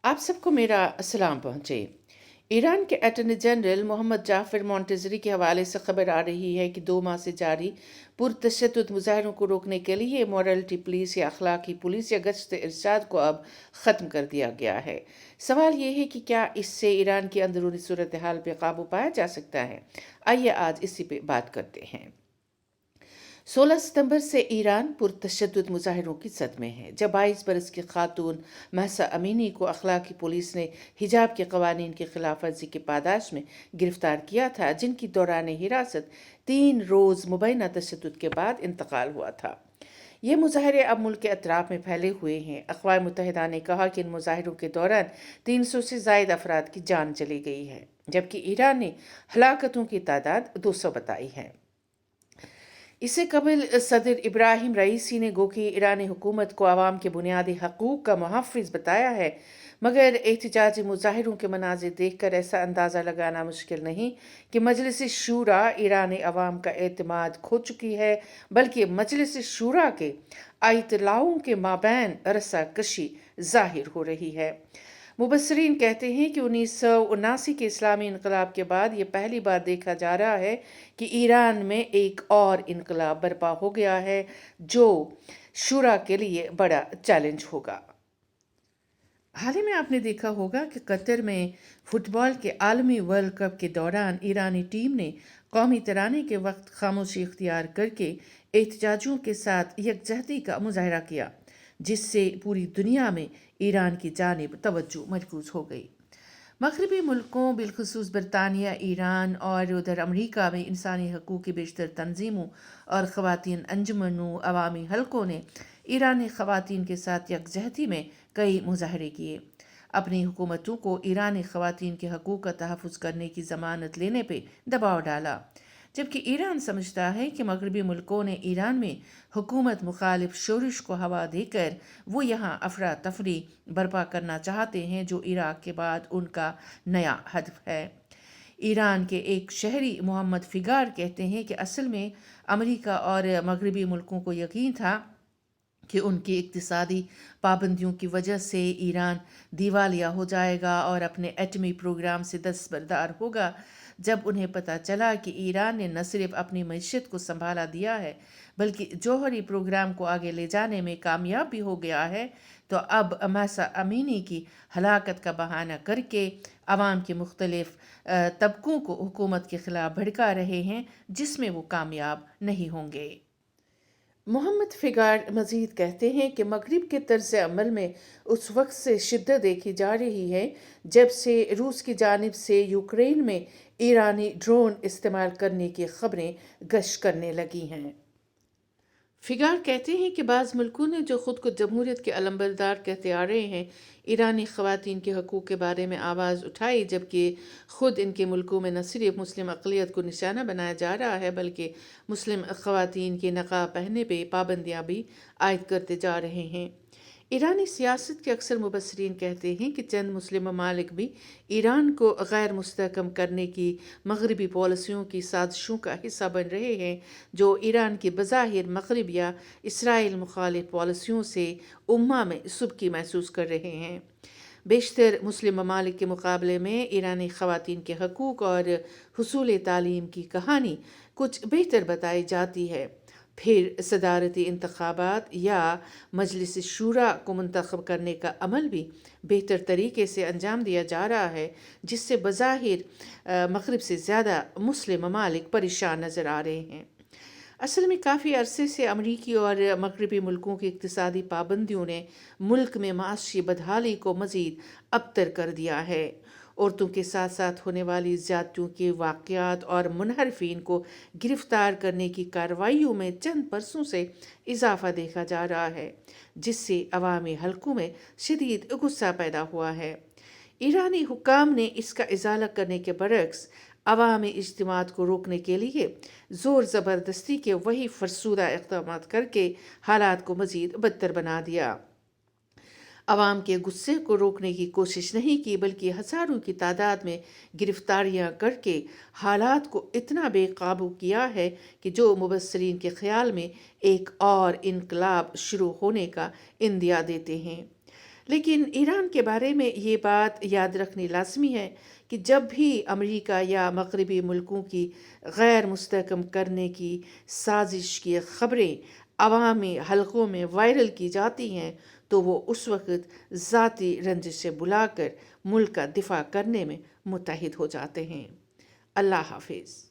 आप सबको मेरा सलाम पहुँचे। ईरान के अटॉर्नी जनरल मोहम्मद जाफ़र मोंटेज़री के हवाले से खबर आ रही है कि 2 माह से जारी पुरतशद्दुद मुज़ाहरों को रोकने के लिए मॉरलिटी पुलिस या अखलाकी पुलिस या गश्त-ए-इरशाद को अब ख़त्म कर दिया गया है। सवाल ये है कि क्या इससे ईरान की अंदरूनी सूरत हाल पे काबू पाया जा सकता है? आइए आज इसी पे बात करते हैं। 16 सितंबर से ईरान पुरतशद्दुद मुजाहिरों की जद में है, जब 22 बरस की खातून महसा अमीनी को अखलाकी पुलिस ने हिजाब के कवानीन की खिलाफ वर्जी की पादाश में गिरफ्तार किया था, जिनकी दौरान हिरासत 3 रोज़ मुबैना तशद्दुद के बाद इंतकाल हुआ था। ये मुजाहरे अब मुल्क के अतराफ में फैले हुए हैं। अक़वाम मुत्तहिदा ने कहा कि इन मुजाहरों के दौरान 300 से ज़ायद अफराद की जान चली गई है, जबकि ईरान ने हलाकतों की तादाद 200 बताई है। इससे कबल सदर इब्राहिम रईसी ने गो कि ईरानी हुकूमत को आवाम के बुनियादी हकूक़ का मुहफ़्फ़िज़ बताया है, मगर एहतजाजी मुजाहिरों के मनाज़िर देख कर ऐसा अंदाज़ा लगाना मुश्किल नहीं कि मजलिस शूरा ईरानी अवाम का एतमाद खो चुकी है, बल्कि मजलिस शूरा के आइतलाओं के माबैन रस्साकशी ज़ाहिर हो रही है। मुबस्सरीन कहते हैं कि 1979 के इस्लामी इनकलाब के बाद ये पहली बार देखा जा रहा है कि ईरान में एक और इनकलाब बर्पा हो गया है, जो शुरा के लिए बड़ा चैलेंज होगा। हाल ही में आपने देखा होगा कि कतर में फुटबॉल के आलमी वर्ल्ड कप के दौरान ईरानी टीम ने कौमी तराने के वक्त खामोशी इख्तियार करके एहतजाजियों के साथ यकजहती का मुजाहरा किया, जिससे पूरी दुनिया में ईरान की जानिब तवज्जो मरकूज हो गई। मगरबी मुल्कों बिलखसूस बरतानिया, ईरान और उधर अमरीका में इंसानी हकूक़ की बेशतर तंजीमों और ख़वातीन अंजुमनों अवामी हलकों ने ईरानी ख़वातीन के साथ यकजहती में कई मुजाहरे किए। अपनी हुकूमतों को ईरानी ख़वातीन के हकूक़ का तहफ़्फ़ुज़ करने की ज़मानत लेने पर दबाव डाला, जबकि ईरान समझता है कि मगरबी मुल्कों ने ईरान में हुकूमत मुखालिफ शोरिश को हवा देकर वो यहाँ अफरा तफरी बर्पा करना चाहते हैं, जो इराक़ के बाद उनका नया हदफ है। ईरान के एक शहरी मोहम्मद फ़िगार कहते हैं कि असल में अमेरिका और मगरबी मुल्कों को यकीन था कि उनकी इक्तिसादी पाबंदियों की वजह से ईरान दिवालिया हो जाएगा और अपने एटमी प्रोग्राम से दस्तबरदार होगा। जब उन्हें पता चला कि ईरान ने न सिर्फ अपनी मईशत को संभाला दिया है, बल्कि जौहरी प्रोग्राम को आगे ले जाने में कामयाब भी हो गया है, तो अब महसा अमीनी की हलाकत का बहाना करके अवाम के मुख्तलिफ तबकों को हुकूमत के ख़िलाफ़ भड़का रहे हैं, जिसमें वो कामयाब नहीं होंगे। मोहम्मद फ़िगार मज़ीद कहते हैं कि मगरिब के तर्ज़ अमल में उस वक्त से शिद्दत देखी जा रही है जब से रूस की जानिब से यूक्रेन में ईरानी ड्रोन इस्तेमाल करने की खबरें गश्त करने लगी हैं। फ़िगार कहते हैं कि बाज़ मुल्कों ने जो ख़ुद को जमहूरियत के अलंबरदार कहते आ रहे हैं, ईरानी ख़वातीन के हकूक़ के बारे में आवाज़ उठाई, जबकि ख़ुद इनके मुल्कों में न सिर्फ मुस्लिम अक़लियत को निशाना बनाया जा रहा है, बल्कि मुस्लिम ख़वातीन के नक़ाब पहनने पर पाबंदियाँ भी आयद करते जा रहे हैं। ईरानी सियासत के अक्सर मुबस्सरीन कहते हैं कि चंद मुस्लिम ममालिक भी ईरान को गैर मुस्तहकम करने की मगरबी पॉलिसियों की साजिशों का हिस्सा बन रहे हैं, जो ईरान की बज़ाहिर मगरब या इसराइल मुखालिफ पॉलिसियों से उम्मा में सुबकी महसूस कर रहे हैं। बेशतर मुस्लिम ममालिक के मुकाबले में ईरानी ख़वातीन के हकूक़ और हुसूल तालीम की कहानी कुछ बेहतर बताई जाती है। फिर सदारती इंतखाबात या मजलिस शूरा को मुंतखब करने का अमल भी बेहतर तरीके से अंजाम दिया जा रहा है, जिससे बज़ाहिर मगरिब से ज़्यादा मुस्लिम ममालिक परेशान नज़र आ रहे हैं। असल में काफ़ी अरसे से अमरीकी और मगरबी मुल्कों की इक्तिसादी पाबंदियों ने मुल्क में माशी बदहाली को मज़ीद अबतर कर दिया है। औरतों के साथ साथ होने वाली ज़्यादतियों के वाक़यात और मुनहरफीन को गिरफ़्तार करने की कार्रवाइयों में चंद बरसों से इजाफ़ा देखा जा रहा है, जिससे अवामी हलकों में शदीद गुस्सा पैदा हुआ है। ईरानी हुक्काम ने इसका इज़ाला करने के बरक्स अवामी इज्तिमात को रोकने के लिए ज़ोर ज़बरदस्ती के वही फरसूदा इक़दामात करके हालात को मज़ीद बदतर बना दिया। अवाम के गुस्से को रोकने की कोशिश नहीं की, बल्कि हज़ारों की तादाद में गिरफ्तारियां करके हालात को इतना बेकाबू किया है कि जो मुबस्सरीन के ख़्याल में एक और इनकलाब शुरू होने का इंदिया देते हैं। لیکن ایران کے بارے میں یہ بات یاد رکھنی لازمی ہے کہ جب بھی امریکہ یا مغربی ملکوں کی غیر مستحکم کرنے کی سازش کی خبریں عوامی حلقوں میں وائرل کی جاتی ہیں تو وہ اس وقت ذاتی رنجش سے بلا کر ملک کا دفاع کرنے میں متحد ہو جاتے ہیں۔ اللہ حافظ۔